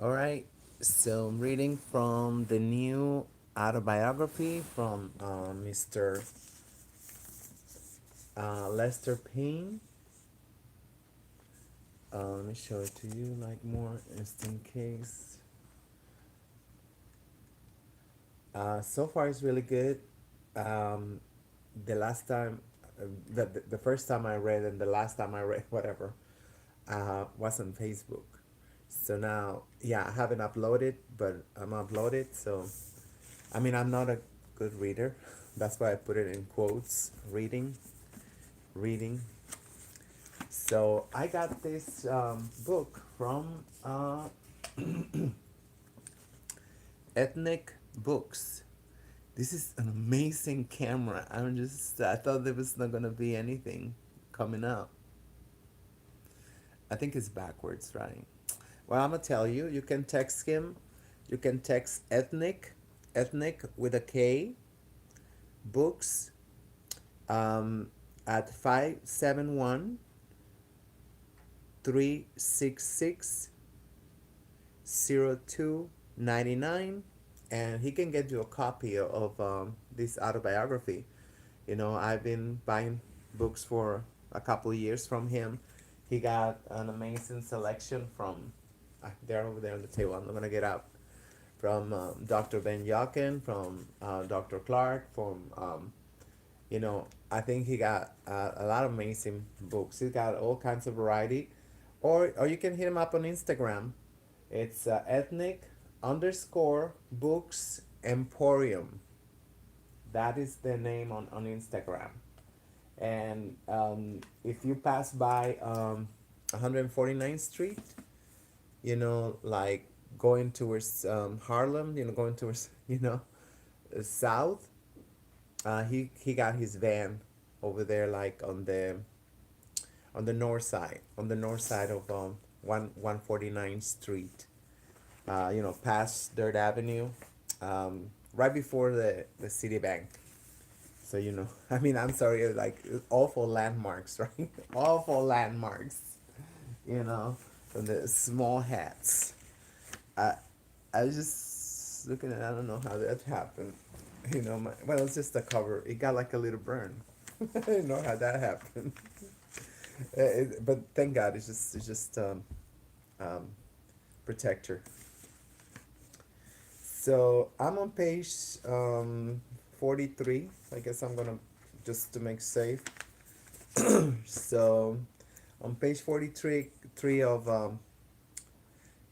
All right, so I'm reading from the new autobiography from Mr. Lester Payne. Let me show it to you like more just in case. So far, it's really good. Um, the last time, the first time I read and the last time I read whatever was on Facebook. So now, yeah, I haven't uploaded, but I'm uploaded. So, I mean, I'm not a good reader. That's why I put it in quotes. Reading. So I got this book from Ethnic Books. This is an amazing camera. I thought there was not gonna be anything coming up. I think it's backwards, right? Well, I'm gonna tell you. You can text him. You can text ethnic with a K, books, um, at 571-366-0299, and he can get you a copy of this autobiography. You know, I've been buying books for a couple of years from him. He got an amazing selection from, they're over there on the table. I'm not gonna get out. From Dr. Ben Yocken, from Dr. Clark, from I think he got a lot of amazing books. He's got all kinds of variety, or you can hit him up on Instagram. It's ethnic underscore books emporium. That is the name on Instagram. And if you pass by 149th Street, like going towards Harlem, going towards south, he got his van over there, like on the north side of 149th Street. Past Dirt Avenue, right before the Citibank. So I mean, I'm sorry, like awful landmarks, right? Awful landmarks, and the small hats. I I was just looking at. I don't know how that happened. Well, it's just a cover. It got like a little burn. I didn't know how that happened. But thank God, it's just um, protector. So I'm on page 43. I guess I'm gonna just to make safe. So on page 43, three of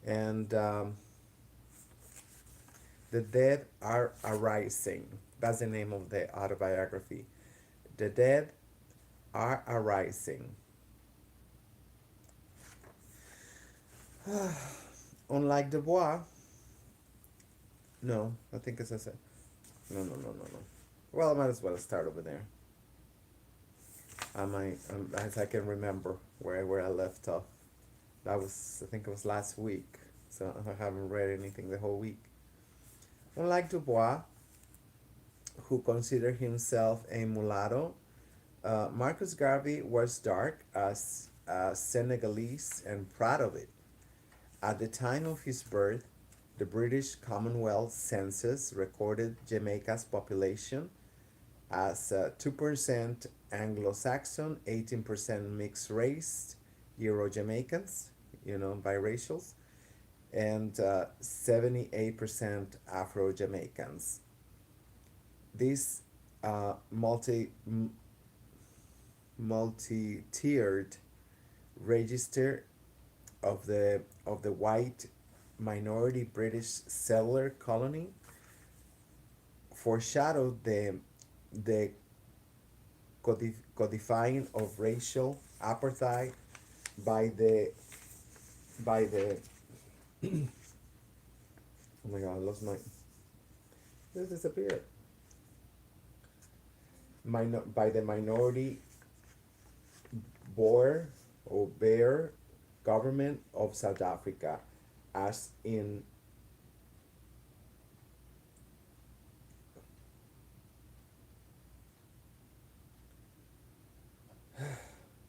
and the dead are arising. That's the name of the autobiography. The dead are arising. Unlike Dubois, no, I think it's a no, no, no, no, no. Well, I might as well start over there. I might, as I can remember where I left off. That was, I think it was last week, so I haven't read anything the whole week. Unlike Dubois, who considered himself a mulatto, Marcus Garvey was dark as Senegalese and proud of it. At the time of his birth, the British Commonwealth census recorded Jamaica's population as 2% Anglo-Saxon, 18% mixed race, Euro-Jamaicans, biracials, and 78% Afro-Jamaicans. This uh, multi multi-tiered register of the white minority British settler colony foreshadowed the codifying of racial apartheid by the oh my god, I lost my this disappeared by the minority Boer or Bear government of South Africa, as in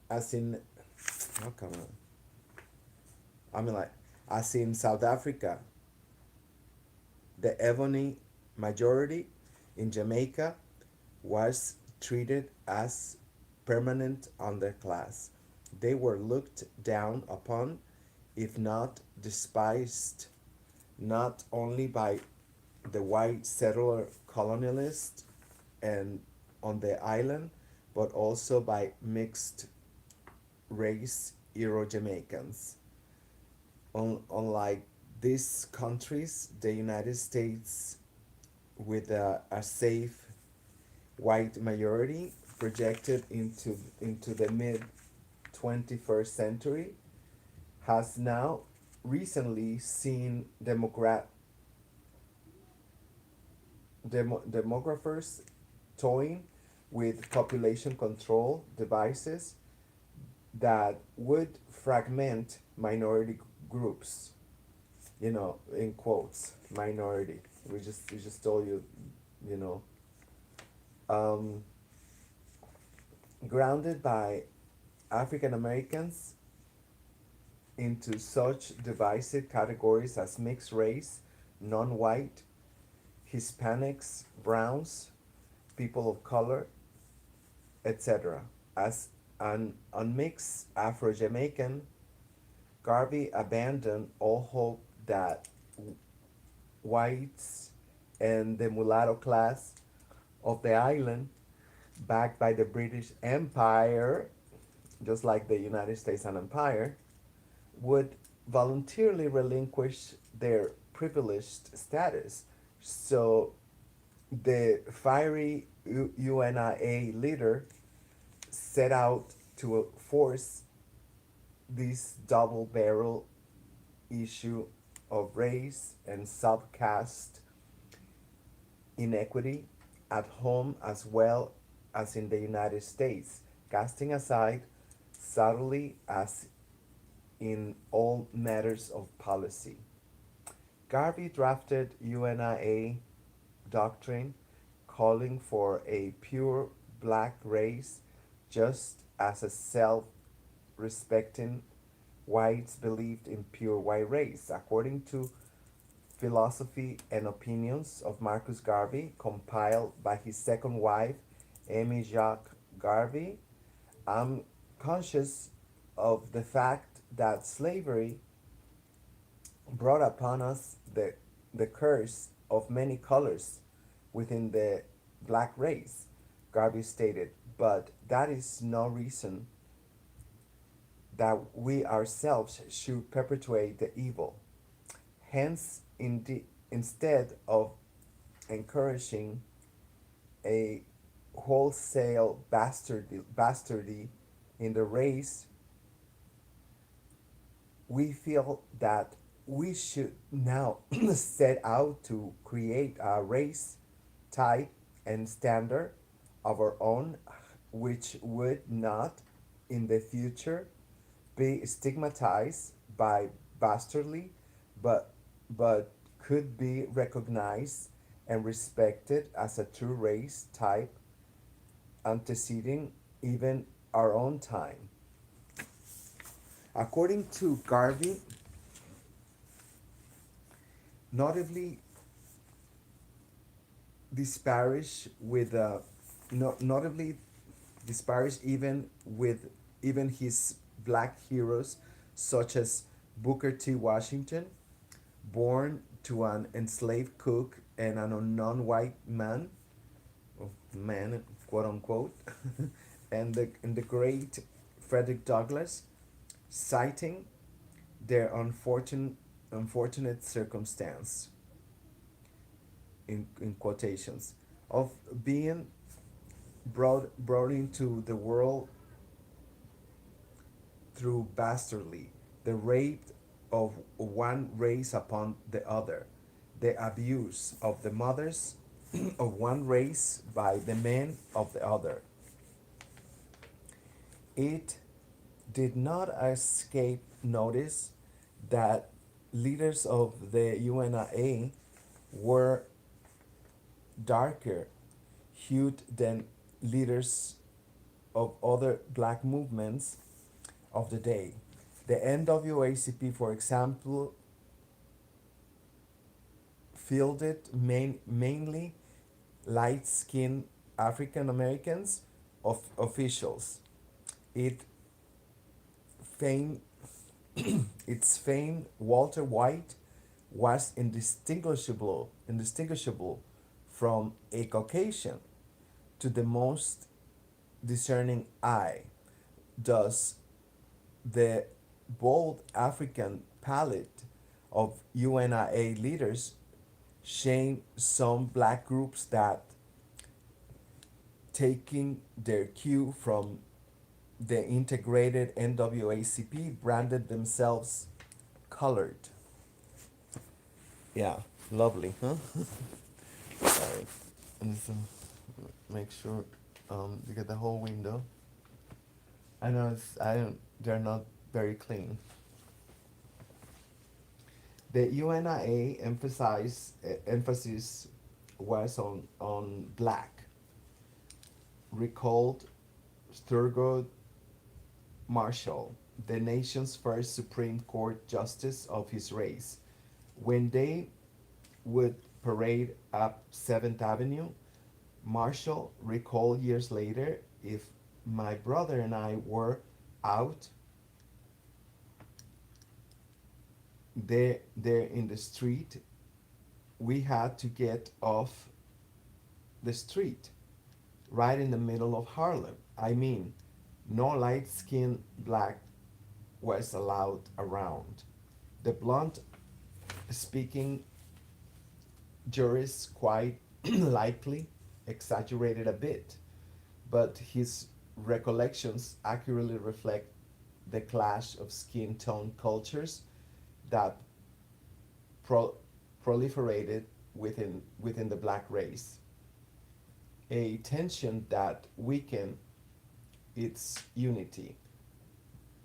as in oh come on. I mean, like, As in South Africa, the ebony majority in Jamaica was treated as permanent underclass. They were looked down upon, if not despised, not only by the white settler colonialists and on the island, but also by mixed race Euro Jamaicans. Unlike these countries, the United States, with a safe white majority projected into the mid 21st century, has now recently seen demographers toying with population control devices that would fragment minority groups. You know, in quotes, minority. We just told you, you know, um, grounded by African Americans into such divisive categories as mixed race, non-white, Hispanics, browns, people of color, etc. As an unmixed Afro Jamaican, Garvey abandoned all hope that whites and the mulatto class of the island, backed by the British Empire, just like the United States an empire, would voluntarily relinquish their privileged status. So the fiery UNIA leader set out to force this double barrel issue of race and subcaste inequity at home as well as in the United States, casting aside subtly as in all matters of policy. Garvey drafted UNIA doctrine calling for a pure black race just as a self respecting whites believed in pure white race. According to Philosophy and Opinions of Marcus Garvey, compiled by his second wife, Amy Jacques Garvey, I'm conscious of the fact that slavery brought upon us the curse of many colors within the black race, Garvey stated, but that is no reason that we ourselves should perpetuate the evil. Hence, instead of encouraging a wholesale bastardy in the race, we feel that we should now set out to create a race type and standard of our own, which would not in the future be stigmatized by bastardly, but but could be recognized and respected as a true race type anteceding even our own time. According to Garvey, notably disparaged with notably disparaged even with even his black heroes such as Booker T. Washington, born to an enslaved cook and an non-white man, man quote unquote, and the great Frederick Douglass, citing their unfortunate circumstance in quotations of being brought into the world through bastardly, the rape of one race upon the other, the abuse of the mothers of one race by the men of the other. It did not escape notice that leaders of the UNIA were darker hued than leaders of other black movements of the day. The NWACP, for example, fielded mainly light-skinned African Americans of officials. It famed its famed Walter White was indistinguishable from a Caucasian to the most discerning eye. Thus, the bold African palette of UNIA leaders shame some black groups that, taking their cue from the integrated NAACP, branded themselves colored. Yeah, lovely, huh? Sorry. And so make sure you get the whole window. I know I don't. They're not very clean. The UNIA emphasis was on black. Recalled Thurgood Marshall, the nation's first Supreme Court justice of his race. When they would parade up 7th Avenue, Marshall recalled years later, if my brother and I were out there in the street, we had to get off the street right in the middle of Harlem. I mean, no light skinned black was allowed around. The blunt speaking jurist quite likely exaggerated a bit, but his recollections accurately reflect the clash of skin tone cultures that pro- proliferated within the black race, a tension that weakened its unity.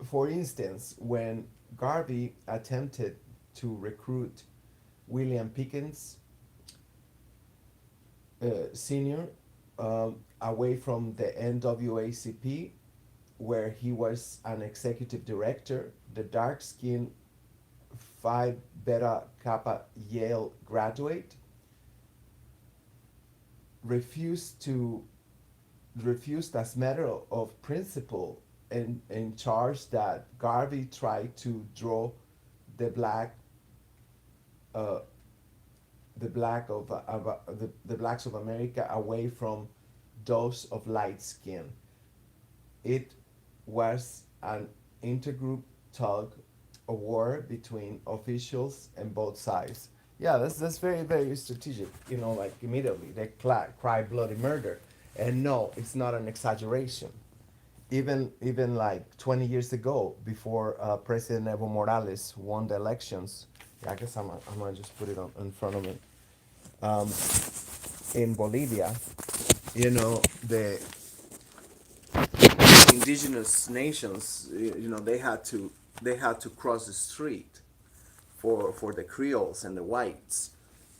For instance, when Garvey attempted to recruit William Pickens Sr. Away from the NAACP, where he was an executive director, the dark skinned Phi Beta Kappa Yale graduate refused to refused as matter of principle, and charged that Garvey tried to draw the black uh, the blacks of America away from those of light skin. It was an intergroup tug of war between officials and both sides. Yeah, that's very strategic. You know, like immediately they cry bloody murder, and no, it's not an exaggeration. Even like 20 years ago, before President Evo Morales won the elections, yeah, I guess I'm gonna just put it on in front of me. Um, in Bolivia, you know, the indigenous nations, you know, they had to cross the street for the Creoles and the whites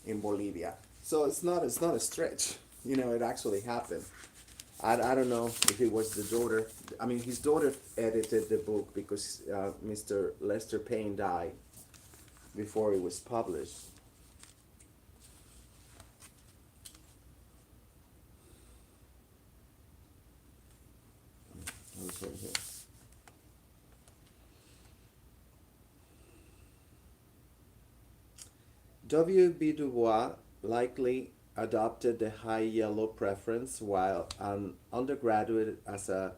in Bolivia. So it's not a stretch. You know, it actually happened. I don't know if it was the daughter. I mean, his daughter edited the book because Mr. Lester Payne died before it was published. Right here. W.B. Du Bois likely adopted the high yellow preference while an undergraduate as a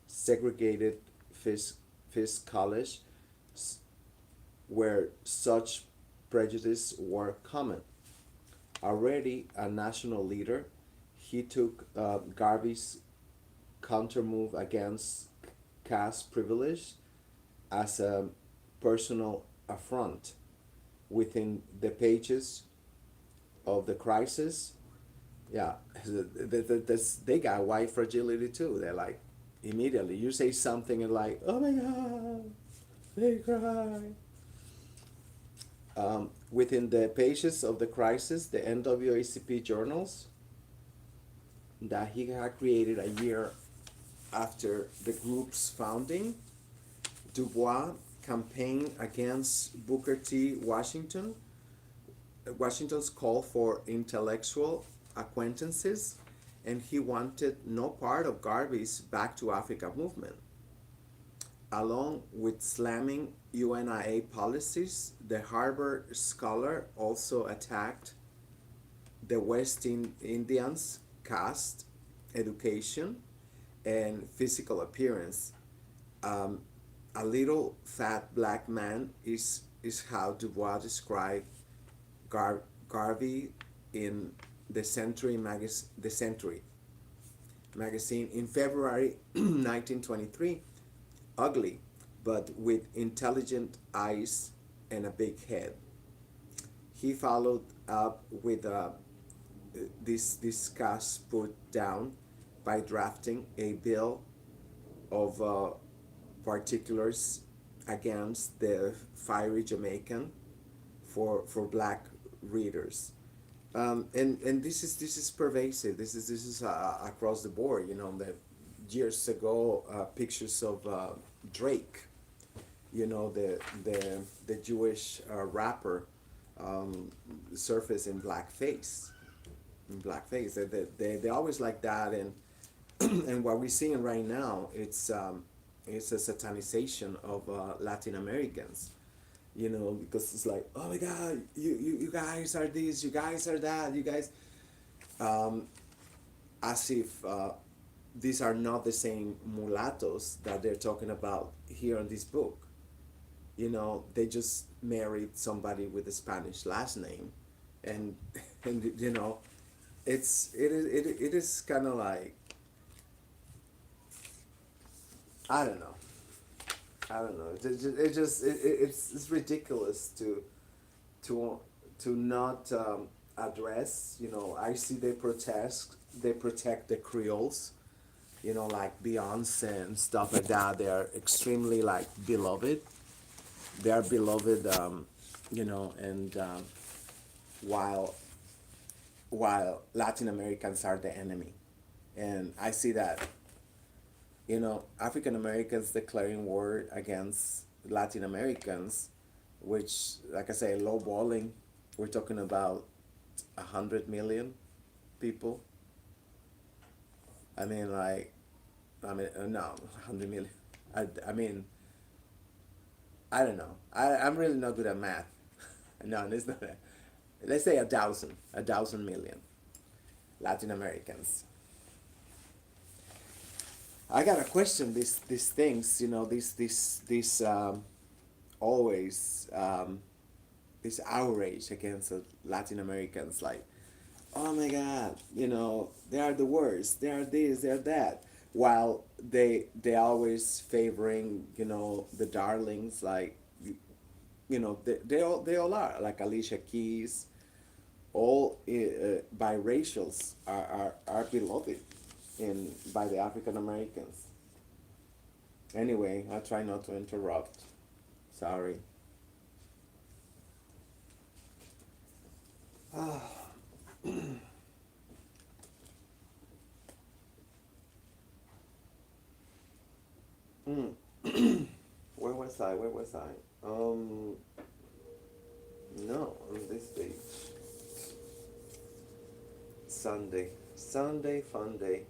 segregated Fisk college where such prejudice were common. Already a national leader, he took Garvey's countermove against caste privilege as a personal affront. Within the pages of the crisis, yeah, they got white fragility too. They're like, immediately you say something and like, oh my god, they cry. Within the pages of the crisis, the NAACP journals that he had created a year after the group's founding, Du Bois campaigned against Booker T. Washington, Washington's call for intellectual acquaintances, and he wanted no part of Garvey's Back to Africa movement. Along with slamming UNIA policies, the Harvard scholar also attacked the West Indians' caste, education, and physical appearance. Um, a little fat black man is how Dubois described Garvey in the Century magazine in February 1923. Ugly, but with intelligent eyes and a big head. He followed up with this cast put down by drafting a bill of particulars against the fiery Jamaican for black readers. And this is pervasive. This is across the board. You know, the years ago pictures of Drake. You know, the Jewish rapper surface in blackface. In blackface, they always like that, and and what we're seeing right now, it's a satanization of Latin Americans. You know, because it's like, oh my God, you guys are this, you guys are that, you guys, um, as if these are not the same mulattoes that they're talking about here in this book. You know, they just married somebody with a Spanish last name, and and you know, it is kind of like, I don't know. I don't know. It's ridiculous to to not address. You know, I see they protect the Creoles. You know, like Beyonce and stuff like that. They are extremely like beloved. They are beloved. You know, and while while Latin Americans are the enemy, and I see that, you know, African Americans declaring war against Latin Americans, which, like I say, lowballing. We're talking about 100 million people. I mean, like, no, 100 million. I mean, I don't know. I'm really not good at math. No, it's not. Let's say a thousand million Latin Americans. I gotta question these things, you know, these always this outrage against Latin Americans, like, oh my God, you know, they are the worst, they are this, they are that, while they always favoring, you know, the darlings, like, you know, they all are like Alicia Keys, all biracials are beloved in by the African Americans. Anyway, I try not to interrupt. Sorry. Mm. Where was I? Where was I? No, on this page. Sunday. Sunday fun day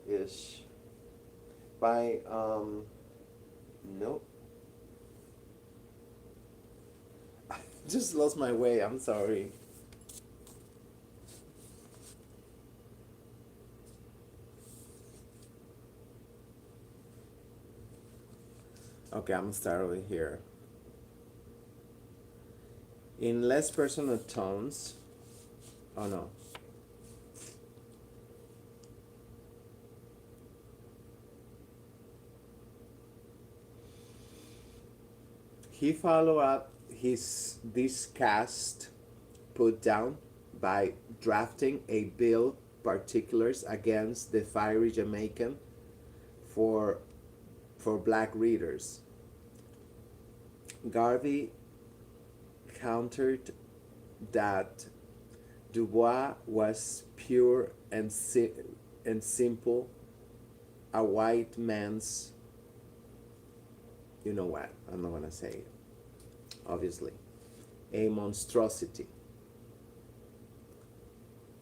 ish. By nope. Just lost my way, I'm sorry. Okay, I'm gonna start over here. In less personal tones, oh no. He followed up his this cast put down by drafting a bill particulars against the fiery Jamaican for for black readers. Garvey countered that Dubois was pure and simple, a white man's, you know what, I'm not gonna say it, obviously, a monstrosity.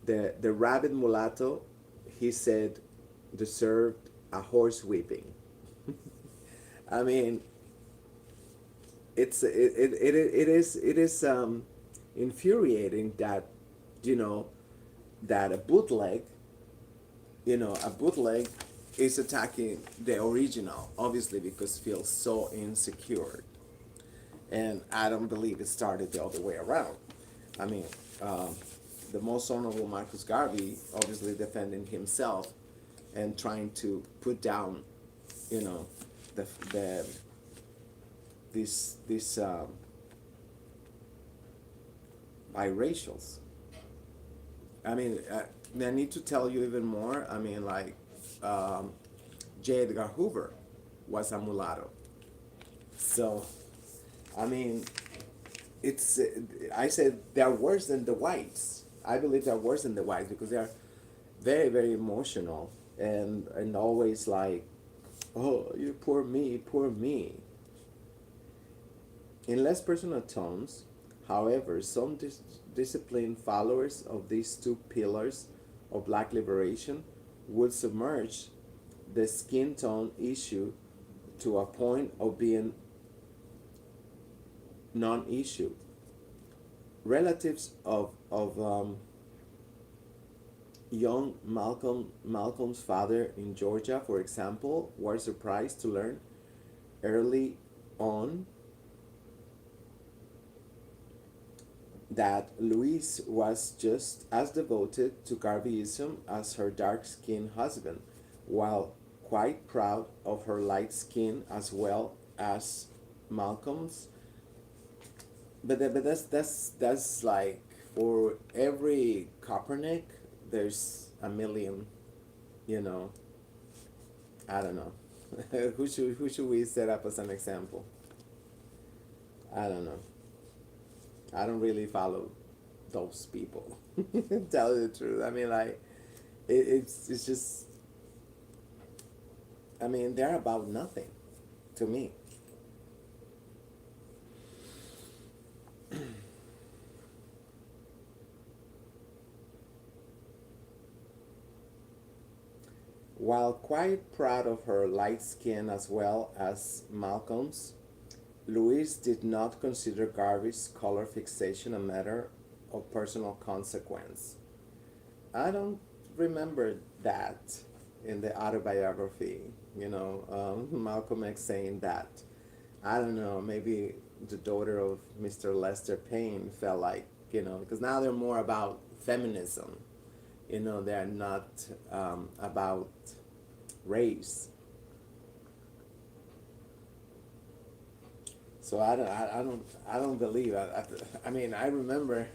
The rabid mulatto, he said, deserved a horse whipping. I mean, it is infuriating that, you know, that a bootleg is attacking the original, obviously because feels so insecure. And I don't believe it started the other way around. I mean, um, the most honorable Marcus Garvey obviously defending himself and trying to put down, you know, the these biracials. I mean, I need to tell you even more. I mean, like, um, J. Edgar Hoover was a mulatto. So, I mean, it's I said they're worse than the whites. I believe they're worse than the whites because they're very, very emotional and always like, oh, you poor me. In less personal tones, however, some disciplined followers of these two pillars of black liberation would submerge the skin tone issue to a point of being non-issue. Relatives of young Malcolm's father in Georgia, for example, were surprised to learn early on that Louise was just as devoted to Garveyism as her dark-skinned husband, while quite proud of her light skin as well as Malcolm's. But that's like for every Kaepernick, there's a million, you know. I don't know. Who should we set up as an example? I don't know. I don't really follow those people. Tell you the truth. I mean, like, it's just. I mean, they're about nothing, to me. While quite proud of her light skin as well as Malcolm's, Louise did not consider Garvey's color fixation a matter of personal consequence. I don't remember that in the autobiography, Malcolm X saying that. I don't know, maybe the daughter of Mr. Lester Payne felt like, because now they're more about feminism. They're not about race. So I don't believe. I mean, I remember,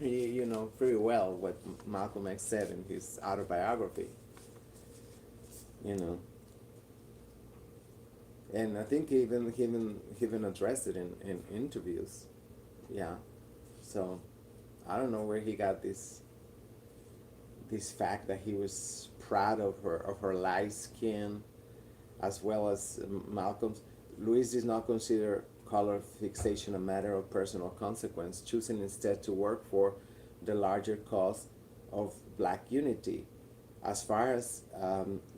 pretty well what Malcolm X said in his autobiography. You know, and I think he even addressed it in interviews. Yeah. So I don't know where he got this fact that he was proud of her light skin, as well as Malcolm's. Louise did not consider color fixation a matter of personal consequence, choosing instead to work for the larger cause of black unity. As far as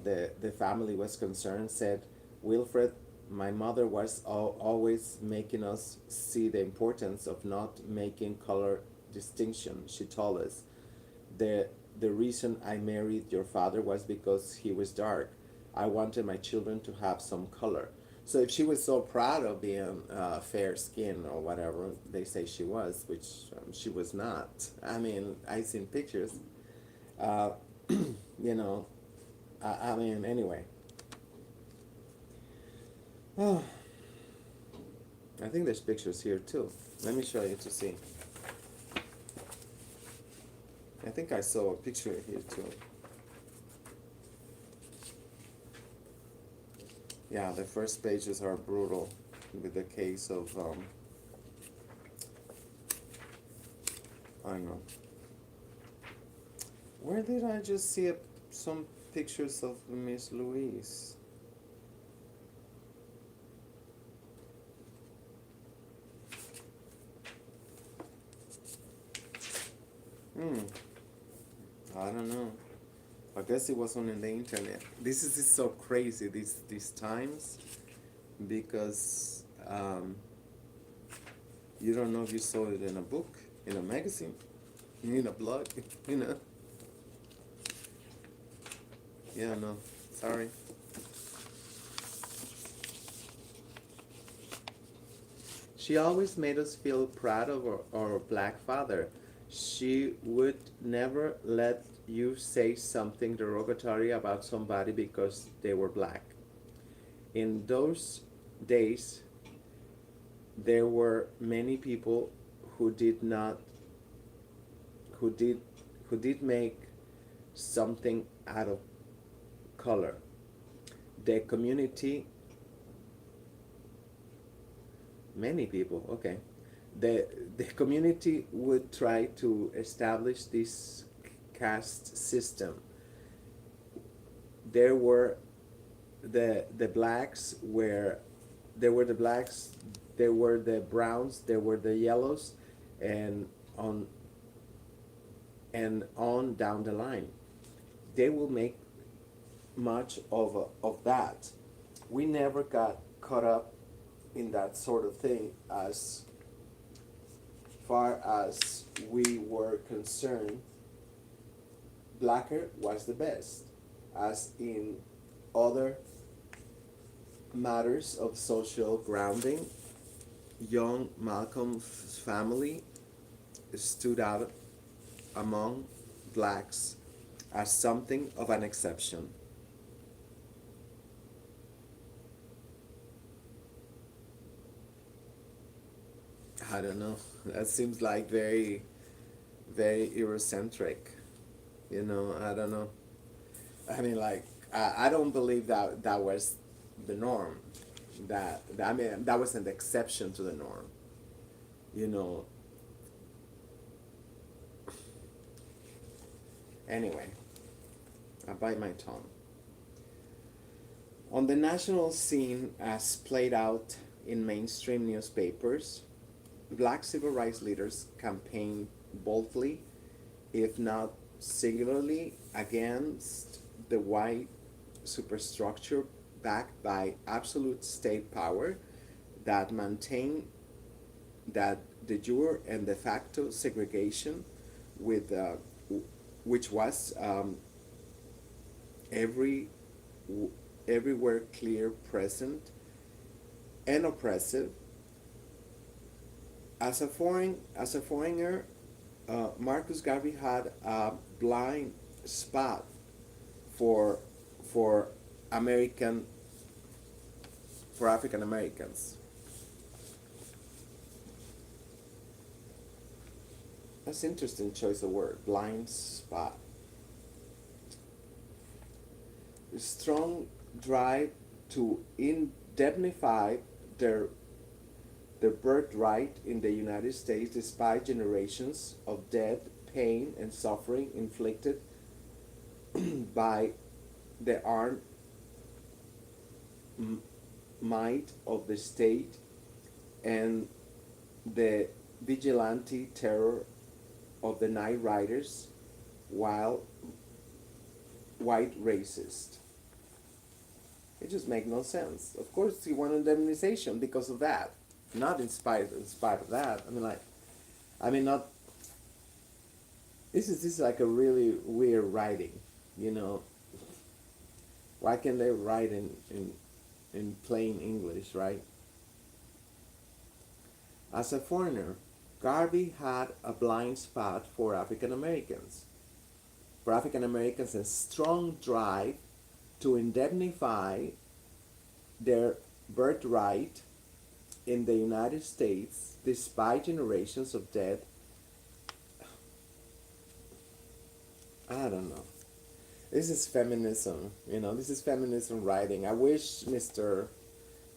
the family was concerned, said Wilfred, my mother was always making us see the importance of not making color distinction. She told us, the the reason I married your father was because he was dark. I wanted my children to have some color. So if she was so proud of being fair skin or whatever they say she was, which she was not. I mean, I seen pictures. Uh, you know, I mean, anyway. Oh, I think there's pictures here too. Let me show you to see. I think I saw a picture here too. Yeah, the first pages are brutal with the case of, I don't know. Where did I just see some pictures of Miss Louise? Hmm. I don't know. I guess it was on the internet. This is so crazy these times because you don't know if you saw it in a book, in a magazine, in a blog, you know. Yeah, no, sorry. She always made us feel proud of our black father. She would never let you say something derogatory about somebody because they were black. In those days, there were many people who did not, who did, who did make something out of color. The community, many people, okay. The community would try to establish this caste system. There were the blacks were there were the blacks, there were the browns, there were the yellows, and on on down the line. They will make much of that. We never got caught up in that sort of thing as far as we were concerned. Blacker was the best, as in other matters of social grounding. Young Malcolm's family stood out among blacks as something of an exception. I don't know. That seems like very Eurocentric. You know, I don't know. I mean, like, I don't believe that that was the norm. I mean, that was an exception to the norm. You know. Anyway, I bite my tongue. On the national scene, as played out in mainstream newspapers, black civil rights leaders campaigned boldly, if not singularly, against the white superstructure backed by absolute state power that maintained that de jure and de facto segregation, with which was every everywhere clear, present, and oppressive. As a foreigner, Marcus Garvey had a blind spot for for American for African Americans. That's an interesting choice of word. Blind spot. A strong drive to indemnify their their birthright in the United States despite generations of death, pain, and suffering inflicted by the armed might of the state and the vigilante terror of the night riders, while white racist. It just makes no sense. Of course, he wanted indemnization because of that, not in spite of that. I mean, not. This is like a really weird writing, you know. Why can't they write in plain English, right? As a foreigner, Garvey had a blind spot for African Americans, a strong drive to indemnify their birthright in the United States despite generations of death. I don't know. This is feminism, you know, this is feminism writing. I wish Mr.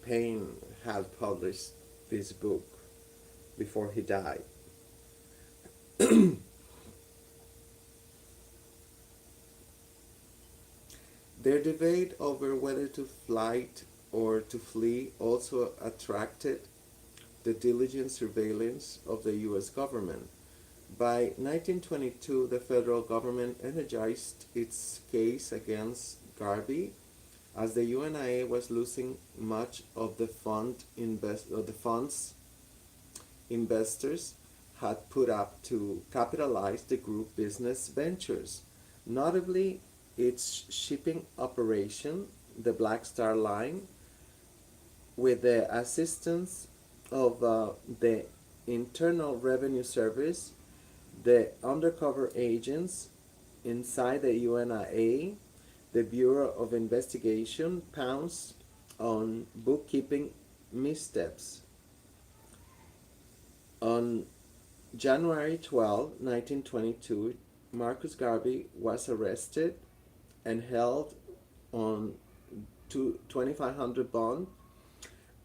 Payne had published this book before he died. Their debate over whether to flight or to flee also attracted the diligent surveillance of the US government. By 1922, the federal government energized its case against Garvey as the UNIA was losing much of the funds investors had put up to capitalize the group business ventures, notably its shipping operation, the Black Star Line, with the assistance of the Internal Revenue Service, the undercover agents inside the UNIA, the Bureau of Investigation pounced on bookkeeping missteps. On January 12, 1922, Marcus Garvey was arrested and held on 2,500 bond,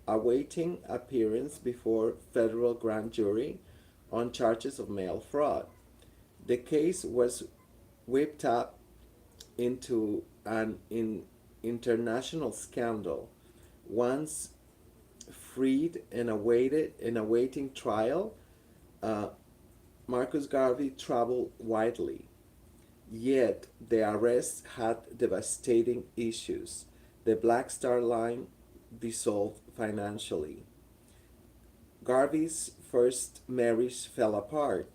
awaiting appearance before federal grand jury on charges of mail fraud. The case was whipped up into an international scandal. Once freed and awaiting trial, uh, Marcus Garvey traveled widely. Yet the arrest had devastating issues. The Black Star Line dissolved financially. Garvey's first marriage fell apart,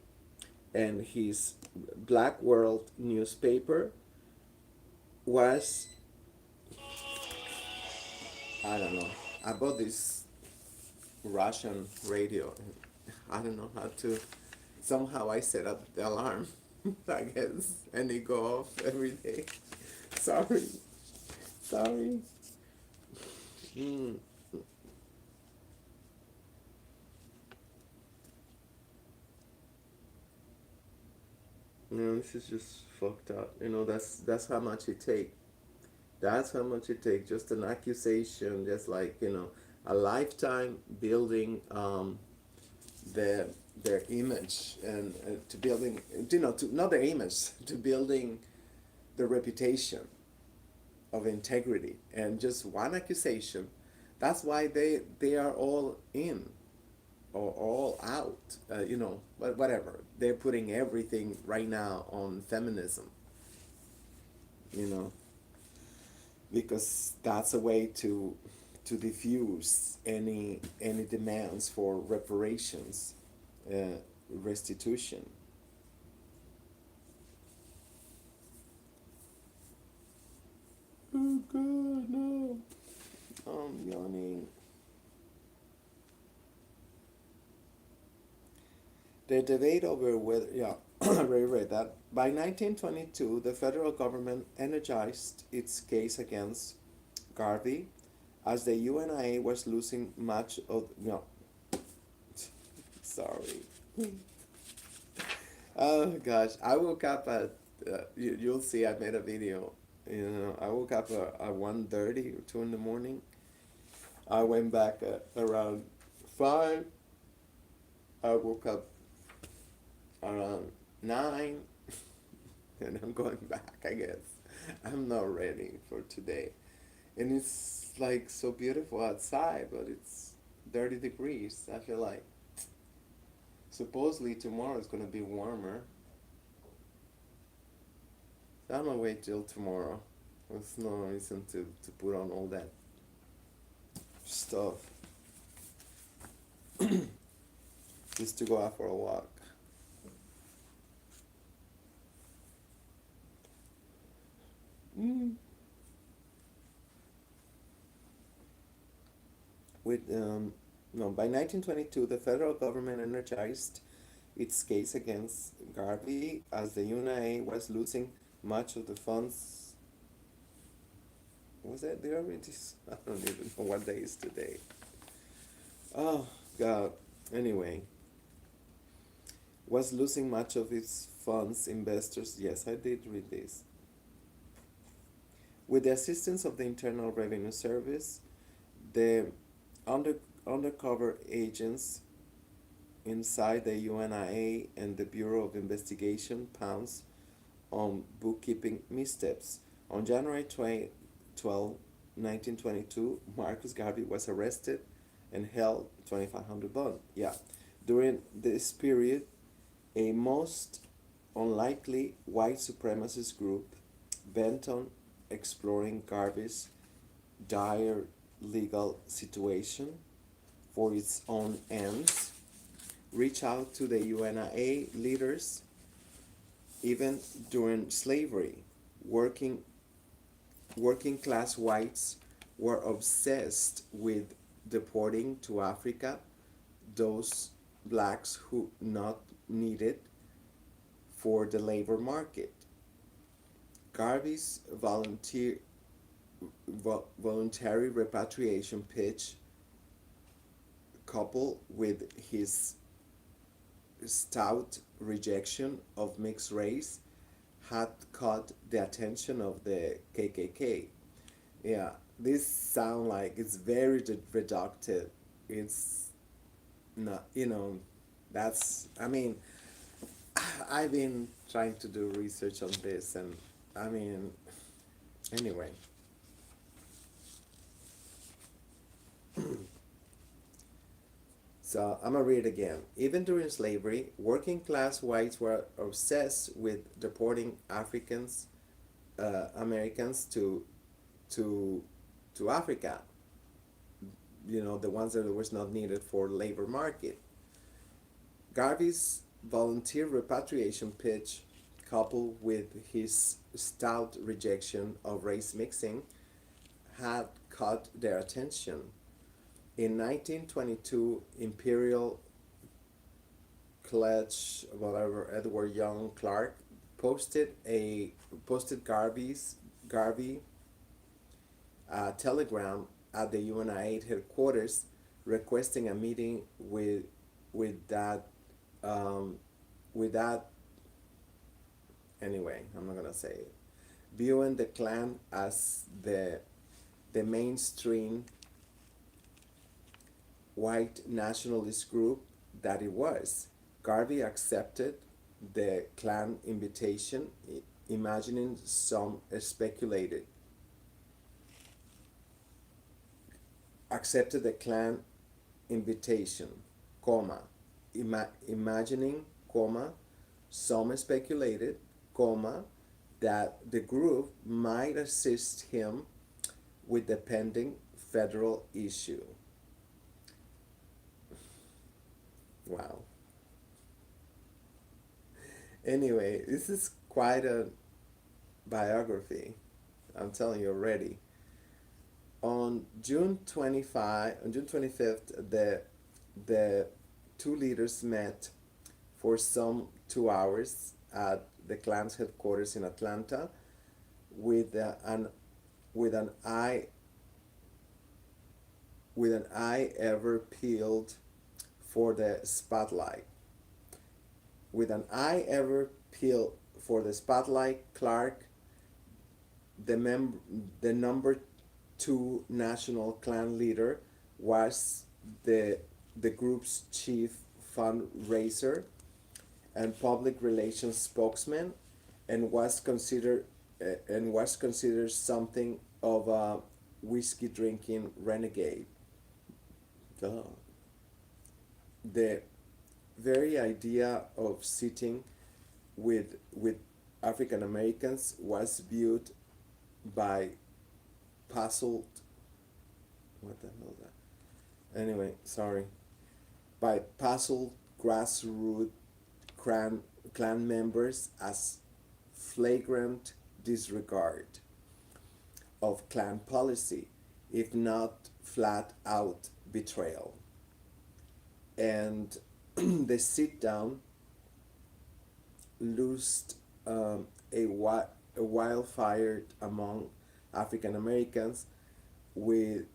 and his Black World newspaper was, I don't know, I bought this Russian radio. I don't know how to. Somehow I set up the alarm, I guess, and it go off every day. Sorry, sorry. Mm. This is just fucked up. That's how much it take. That's how much it take. Just an accusation, just like a lifetime building their their image and to building to not their image to building the reputation of integrity and just one accusation. That's why they are all in or all out. But whatever, they're putting everything right now on feminism. You know, because that's a way to diffuse any demands for reparations, restitution. Oh God, no! I'm yawning. The debate over whether, yeah, I already read that. By 1922, the federal government energized its case against Garvey as the UNIA was losing much of, sorry. Oh gosh, I woke up at, you'll see I made a video. I woke up at 1:30 or 2 in the morning. I went back at around 5. I woke up around 9. And I'm going back, I guess. I'm not ready for today. And it's like so beautiful outside, but it's 30 degrees. I feel like supposedly tomorrow is going to be warmer. So I'm going to wait till tomorrow. There's no reason to put on all that stuff. Just to go out for a walk. Mm. By 1922, the federal government energized its case against Garvey as the UNIA was losing much of the funds. Was that there already? I don't even know what day is today. Oh God. Anyway, was losing much of its funds investors. Yes, I did read this. With the assistance of the Internal Revenue Service, the under, undercover agents inside the UNIA and the Bureau of Investigation pounced on bookkeeping missteps. On January 12, 1922, Marcus Garvey was arrested and held 2,500 bond. Yeah. During this period, a most unlikely white supremacist group bent on exploring Garvey's dire legal situation for its own ends, reach out to the UNIA leaders even during slavery. Working working class whites were obsessed with deporting to Africa those blacks who not needed for the labor market. Garvey's voluntary repatriation pitch, coupled with his stout rejection of mixed race, had caught the attention of the KKK. Yeah, this sound like it's very reductive. It's not, that's, I mean, I've been trying to do research on this, and I mean, anyway. So I'm gonna read it again. Even during slavery, working class whites were obsessed with deporting Africans, Americans to to Africa. The ones that was not needed for labor market. Garvey's volunteer repatriation pitch, coupled with his stout rejection of race mixing, had caught their attention. In 1922, Imperial College, whatever, Edward Young Clark posted Garvey telegram at the UNIA headquarters requesting a meeting with that with that anyway. I'm not gonna say it. Viewing the Klan as the mainstream white nationalist group that it was. Garvey accepted the Klan invitation, imagining some speculated. Accepted the Klan invitation, comma, imagining, comma, some speculated, comma, that the group might assist him with the pending federal issue. Wow. Anyway, this is quite a biography. I'm telling you already. On June 25th, the two leaders met for some 2 hours at the Klan's headquarters in Atlanta with an with an eye with an eye ever peeled for the spotlight. With an eye ever peeled for the spotlight, Clark, the the number two national Klan leader, was the the group's chief fundraiser and public relations spokesman, and was considered something of a whiskey drinking renegade. Duh. The very idea of sitting with African Americans was viewed by puzzled, what the hell is that? Anyway, sorry. By puzzled grassroots clan members as flagrant disregard of Klan policy, if not flat out betrayal. And the sit down loosed a wildfire among African Americans, with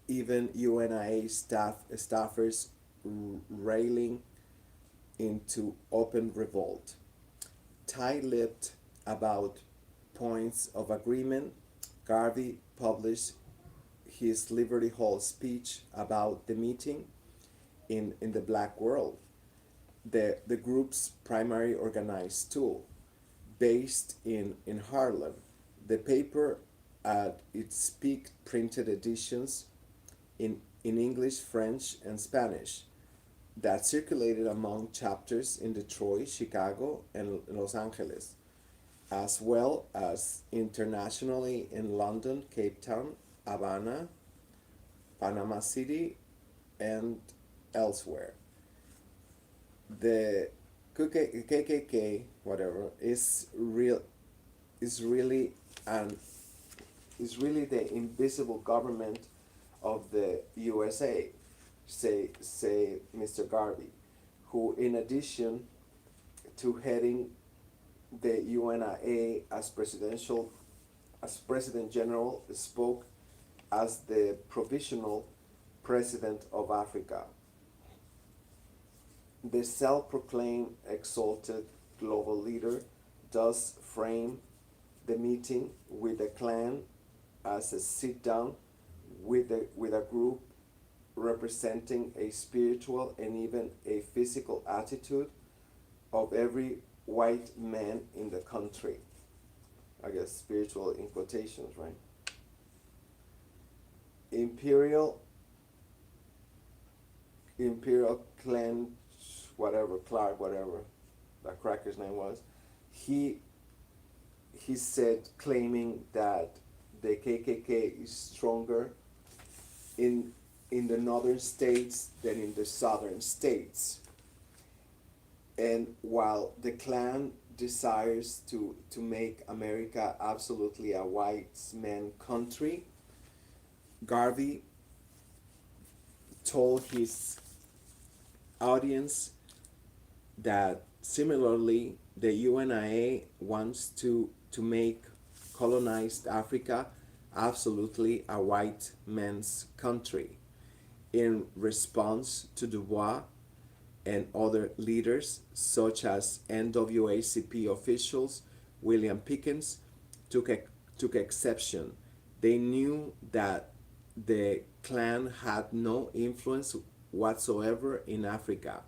even UNIA staffers railing into open revolt. Tight-lipped about points of agreement, Garvey published his Liberty Hall speech about the meeting in the black world, the group's primary organized tool, based in Harlem. The paper at its peak printed editions in English, French, and Spanish. that circulated among chapters in Detroit, Chicago, and Los Angeles, as well as internationally in London, Cape Town, Havana, Panama City, and elsewhere. The KKK, whatever, is really an is really the invisible government of the USA, say Mr. Garvey, who in addition to heading the UNIA as President General, spoke as the provisional president of Africa. The self-proclaimed exalted global leader thus framed the meeting with the Klan as a sit-down with a group representing a spiritual and even a physical attitude of every white man in the country. I guess spiritual in quotations, right? Imperial Imperial Clan, whatever, Clark, whatever that cracker's name was, he he said, claiming that the KKK is stronger in in the northern states than in the southern states. And while the Klan desires to make America absolutely a white man country, Garvey told his audience that similarly the UNIA wants to make colonized Africa absolutely a white man's country in response to Du Bois and other leaders such as NWACP officials. William Pickens took, took exception. They knew that the Klan had no influence whatsoever in Africa,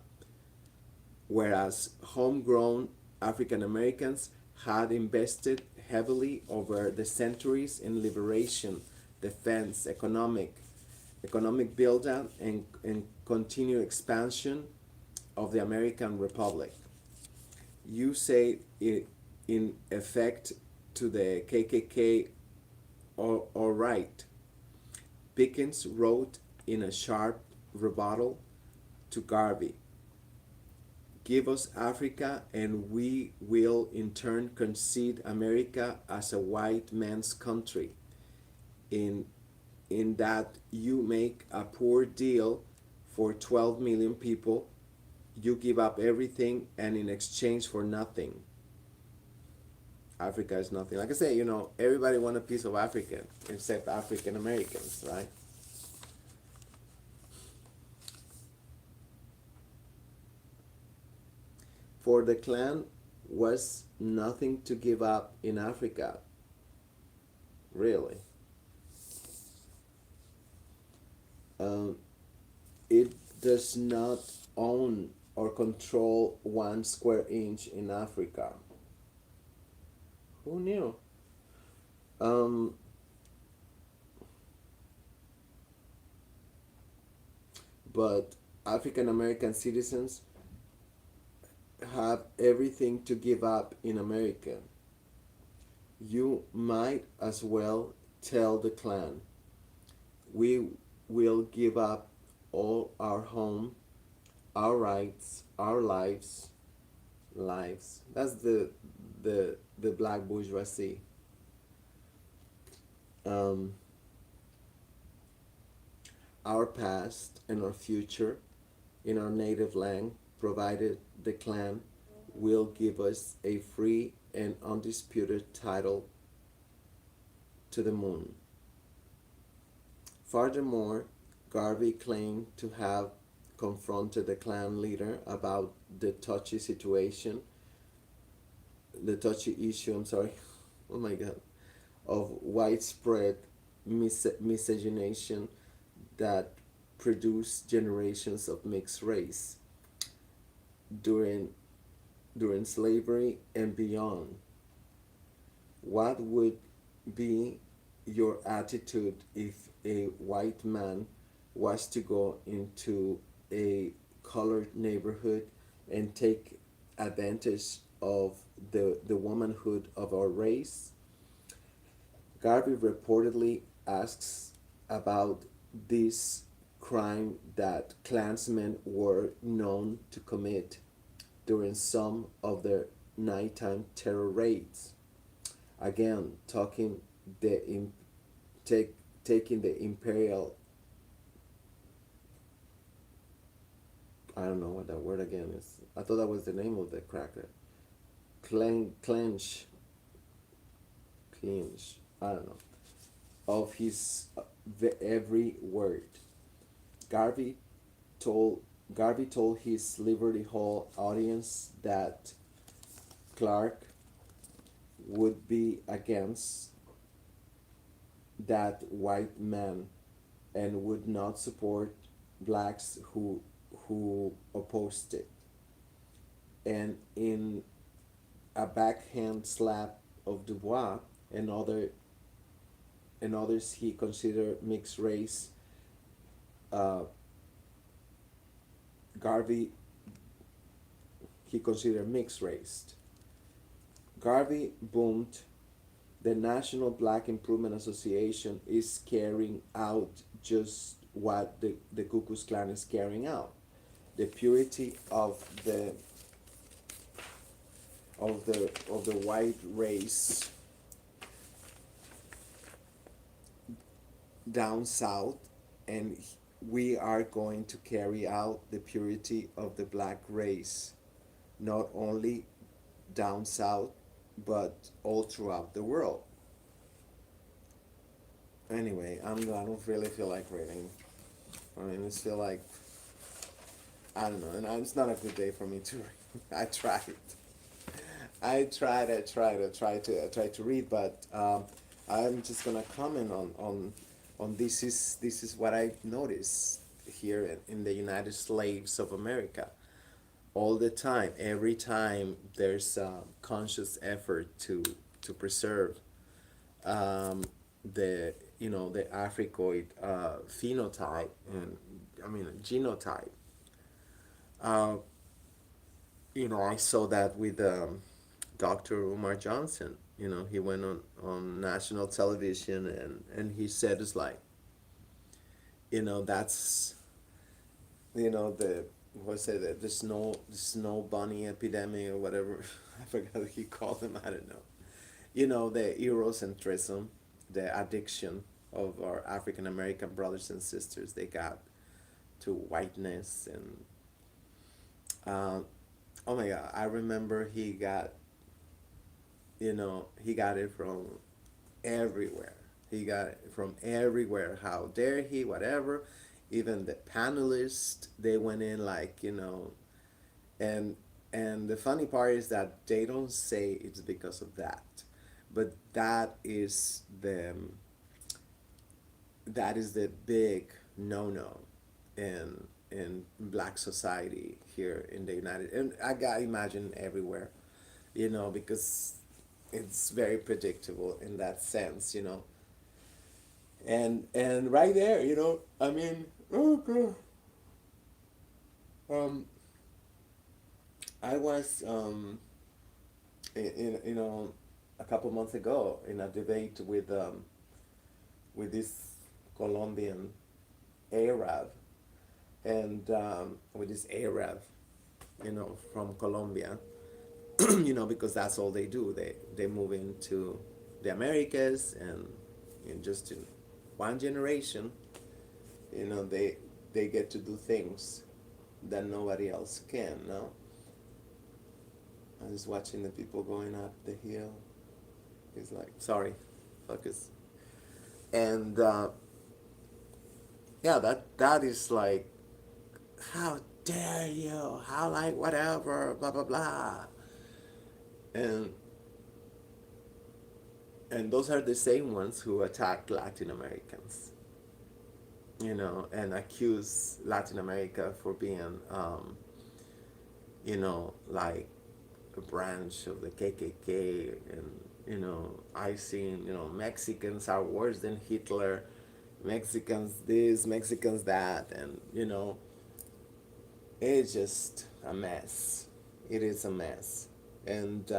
whereas homegrown African Americans had invested heavily over the centuries in liberation, defense, economic build-up, and continued expansion of the American Republic. You say it in effect to the KKK, all right. Pickens wrote in a sharp rebuttal to Garvey, give us Africa and we will in turn concede America as a white man's country. In, in that you make a poor deal for 12 million people, you give up everything and in exchange for nothing. Africa is nothing. Like I say, everybody want a piece of Africa except African Americans, right? For the Klan was nothing to give up in Africa, really. Um, it does not own or control 1 square inch in Africa. Who knew? Um, but African American citizens have everything to give up in America. You might as well tell the Klan, we will give up all our home, our rights, our lives. That's the black bourgeoisie. Um, our past and our future in our native land, provided the Klan will give us a free and undisputed title to the moon. Furthermore, Garvey claimed to have confronted the Klan leader about the touchy situation, the touchy issue, I'm sorry, oh my God, of widespread miscegenation that produced generations of mixed race during slavery and beyond. What would be your attitude if a white man was to go into a colored neighborhood and take advantage of the womanhood of our race. Garvey reportedly asks about this crime that Klansmen were known to commit during some of their nighttime terror raids. Again, talking the take, taking the imperial, I don't know what that word again is. I thought that was the name of the cracker. Clench, clinch. I don't know. Of his every word. Garvey told Garvey told his Liberty Hall audience that Clark would be against that white man and would not support blacks who opposed it. And in a backhand slap of Dubois and others he considered mixed race, uh, Garvey he considered mixed race. Garvey boomed, the National Black Improvement Association is carrying out just what the Ku Klux Klan is carrying out. The purity of the white race down south, and we are going to carry out the purity of the black race, not only down south, but all throughout the world. Anyway, I don't really feel like reading. I mean, it's feel like, I don't know, and it's not a good day for me to read. I tried. I tried to read, but I'm just gonna comment on this is what I noticed here in the United Slaves of America. All the time, every time there's a conscious effort to preserve the the Africoid phenotype, and I mean genotype. Uh, I saw that with Dr. Umar Johnson. He went on national television, and he said it's like, that's, the, what's it, the snow bunny epidemic or whatever. I forgot what he called them. I don't know. The Eurocentrism, the addiction of our African American brothers and sisters, they got to whiteness. And oh my God, I remember he got it from everywhere. He got it from everywhere. How dare he? Whatever. Even the panelists, they went in like, and the funny part is that they don't say it's because of that, but that is the big no-no in black society here in the United, and I gotta imagine everywhere, because it's very predictable in that sense, and right there, I mean, oh God. um I was a couple months ago in a debate with this Colombian Arab, and with this Arab, from Colombia, because that's all they do. They move into the Americas, and in just in one generation, they get to do things that nobody else can. No, I was watching the people going up the hill. It's like, sorry, focus. And yeah, that is like, how dare you? How, like, whatever, blah blah blah. And those are the same ones who attack Latin Americans, and accuse Latin America for being, like a branch of the KKK, and I seen, Mexicans are worse than Hitler, Mexicans this, Mexicans that, and It's just a mess. It is a mess. And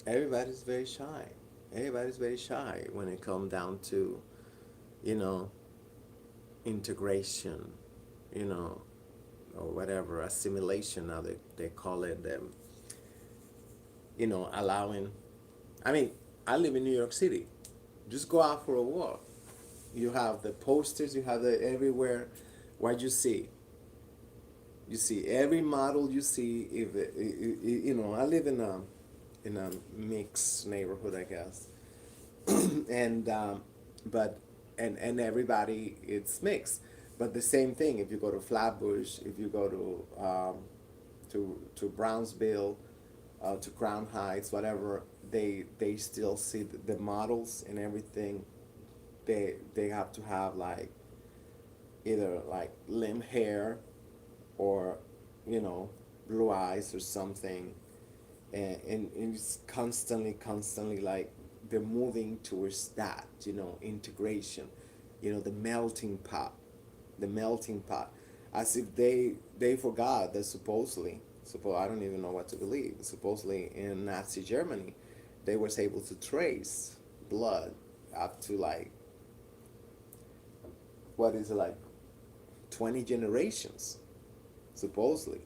everybody's very shy. Everybody's very shy when it comes down to, you know, integration, you know, or whatever, assimilation, now they call it, allowing. I mean, I live in New York City. Just go out for a walk. You have the posters, you have the everywhere. What you see? You see every model you see. If I live in a mixed neighborhood, I guess, and but and everybody it's mixed. But the same thing. If you go to Flatbush, if you go to Brownsville, to Crown Heights, whatever, they still see the models and everything. They have to have like either like limb hair or blue eyes or something, and it's constantly like they're moving towards that, integration, the melting pot, as if they forgot that suppose I don't even know what to believe. Supposedly in Nazi Germany, they was able to trace blood up to like, what is it, like 20 generations, supposedly,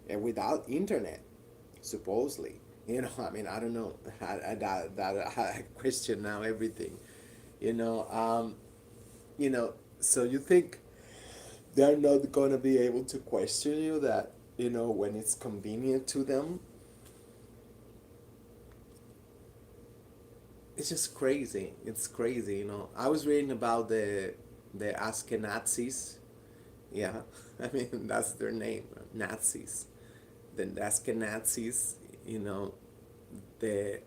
and without internet, supposedly. I mean, I don't know. I question now everything. You know, um, so you think they're not gonna be able to question you that, when it's convenient to them? It's just crazy. It's crazy. I was reading about the Ashkenazis. Yeah, I mean that's their name, Nazis. The Ashkenazis, you know, they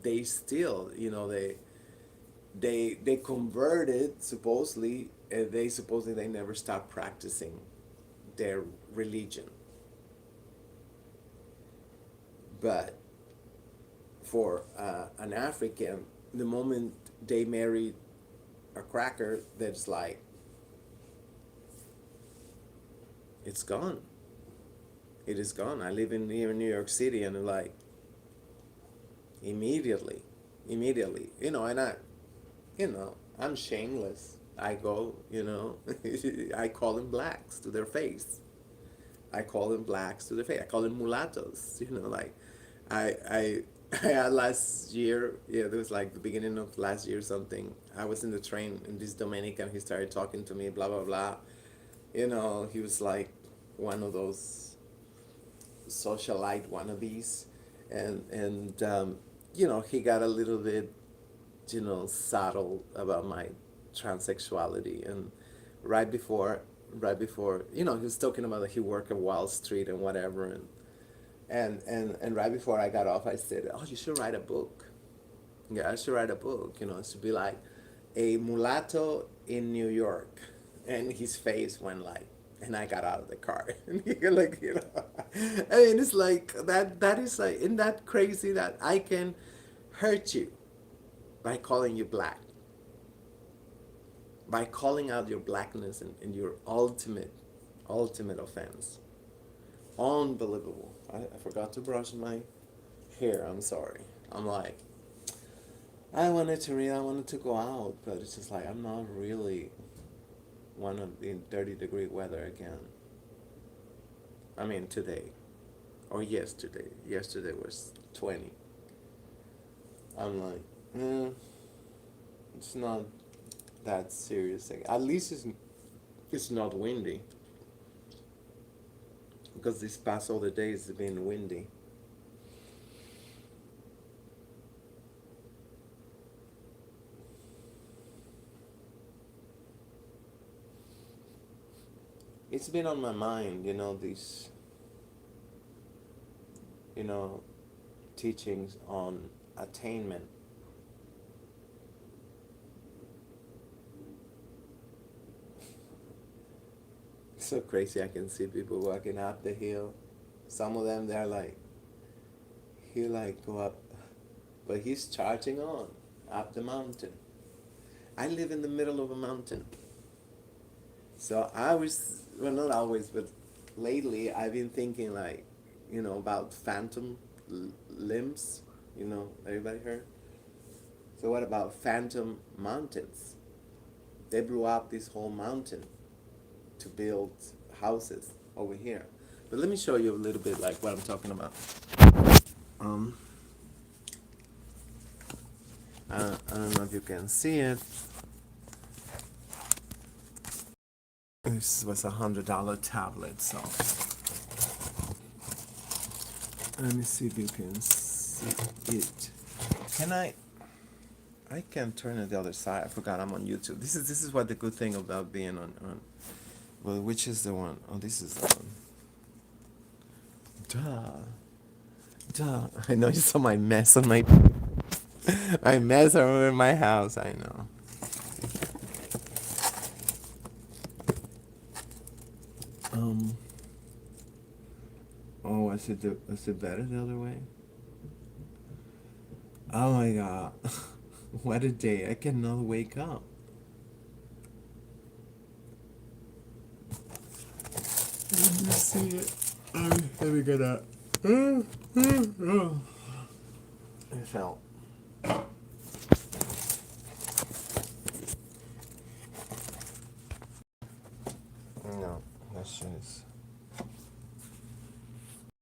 they still, they converted supposedly. They supposedly they never stopped practicing their religion, but for an African, the moment they married a cracker, that's like it's gone. It is gone. I live in here in New York City, and like immediately, immediately, and I'm shameless. I go, I call them blacks to their face. I call them blacks to their face. I call them mulattoes. Like I I had last year. Yeah, there was like the beginning of last year or something. I was in the train, and this Dominican, he started talking to me, blah blah blah. He was like one of those socialite wannabes, and he got a little bit subtle about my transsexuality, and right before he was talking about that he worked at Wall Street and whatever, and right before I got off, I said, oh, you should write a book. Yeah, I should write a book. It should be like a mulatto in New York, and his face went like, and I got out of the car, and he like, I mean, it's like that. That is like, isn't that crazy that I can hurt you by calling you black, by calling out your blackness and your ultimate offense. Unbelievable. I forgot to brush my hair. I'm sorry. I'm like, I wanted to read, I wanted to go out, but it's just like I'm not really want to be in 30-degree weather again. I mean, today or yesterday. Yesterday was 20. I'm like, it's not that serious thing. At least it's not windy, because these past all the days have been windy. It's been on my mind, these, you know, teachings on attainment. It's so crazy. I can see people walking up the hill. Some of them, they're like, he like go up, but he's charging on up the mountain. I live in the middle of a mountain. So I was well, not always, but lately I've been thinking like, about phantom limbs. Everybody heard? So what about phantom mountains? They blew up this whole mountain to build houses over here. But let me show you a little bit like what I'm talking about. Um, I don't know if you can see it. This was $100 tablet, so let me see if you can see it. Can I? I can turn it the other side. I forgot I'm on YouTube. This is what the good thing about being on. Well, which is the one? Oh, this is the one. Duh. I know you saw my mess on my my mess over in my house. I know. Um. Oh, was it better the other way? Oh my God. What a day. I cannot wake up. Let me see it. Let me get that. It fell. No, that shit is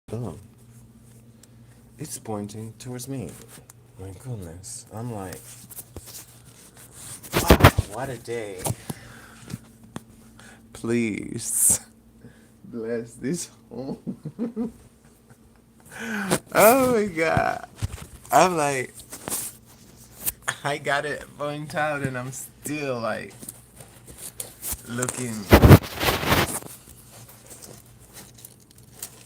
dumb. It's pointing towards me. My goodness. I'm like, wow, what a day. Please bless this home. Oh my God. I'm like, I got it point out and I'm still like looking.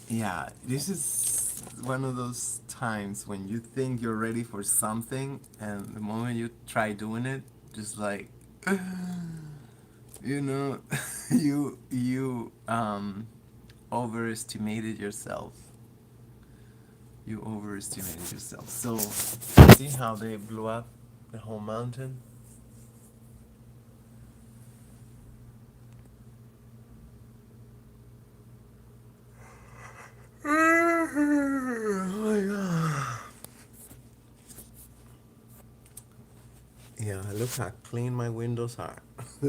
Yeah, this is one of those times when you think you're ready for something and the moment you try doing it, just like, you know, you overestimated yourself. You overestimated yourself. So, see how they blew up the whole mountain? Oh my God. Yeah, look how clean my windows are.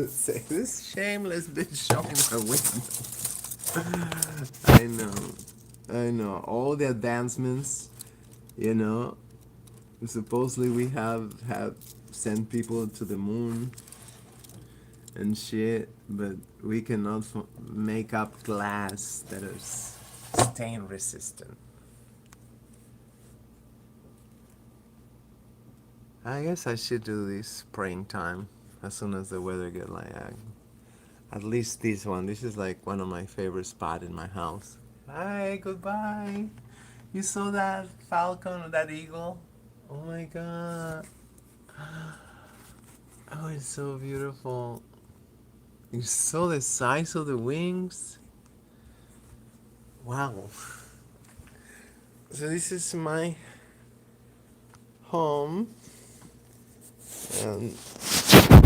Say, this shameless bitch showing my windows. I know. All the advancements, you know. Supposedly we have sent people to the moon and shit, but we cannot make up glass that is stain resistant. I guess I should do this springtime as soon as the weather get like at least this one. This is like one of my favorite spot in my house. Hi, goodbye. You saw that falcon or that eagle? Oh my God. Oh, it's so beautiful. You saw the size of the wings? Wow. So this is my home and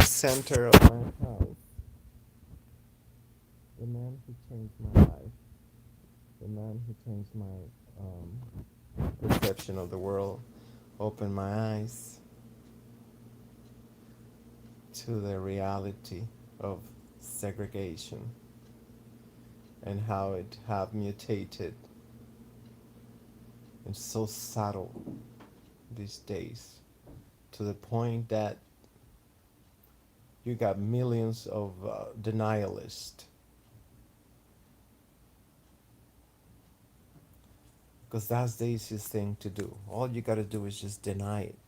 center of my house. The man who changed my life. The man who changed my perception of the world. Opened my eyes to the reality of segregation and how it have mutated and so subtle these days to the point that you got millions of denialists because that's the easiest thing to do. All you got to do is just deny it.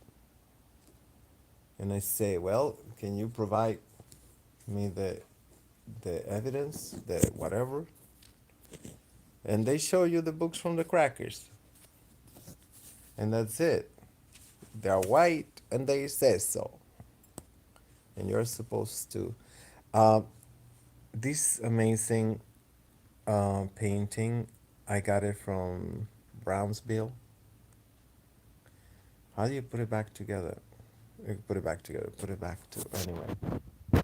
And I say, well, can you provide me the evidence, the whatever? And they show you the books from the crackers. And that's it. They're white and they say so. And you're supposed to. Uh, this amazing painting, I got it from Brownsville. How do you put it back together? You put it back together. Put it back to anyway.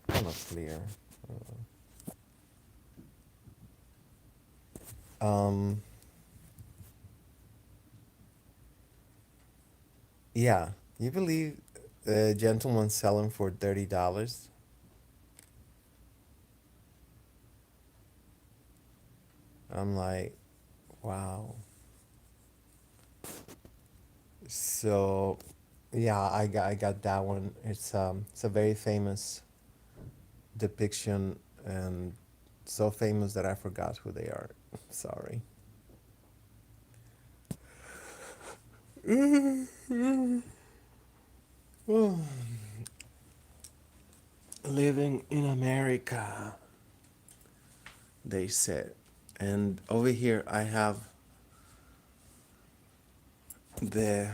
Kind of clear. Uh, Um, yeah, you believe a gentleman sell them for $30? I'm like, wow. So, yeah, I got that one. It's a very famous depiction, and so famous that I forgot who they are. Sorry. Oh, living in America, they said. And over here I have the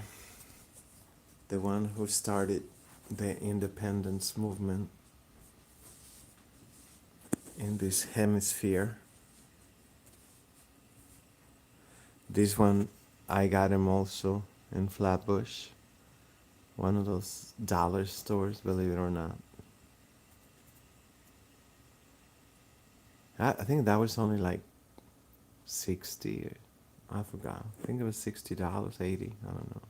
the one who started the independence movement in this hemisphere. This one I got him also in Flatbush, one of those dollar stores, believe it or not. I think that was only like 60. I forgot. I think it was $60, 80. I don't know.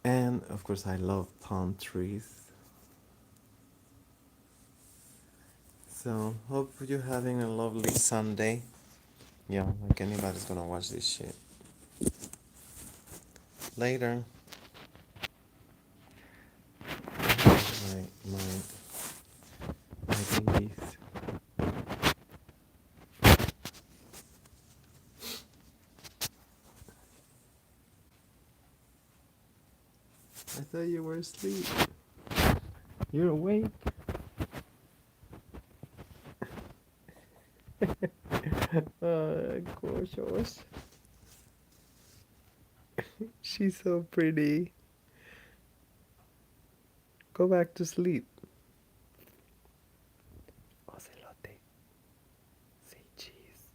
And of course, I love palm trees. So, hope you're having a lovely Sunday. Yeah, like anybody's gonna watch this shit. Later. My babies. I thought you were asleep. You're awake. Gorgeous. She's so pretty. Go back to sleep. Ocelote. Say cheese.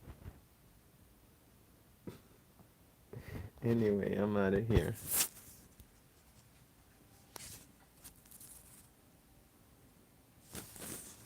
Anyway, I'm out of here.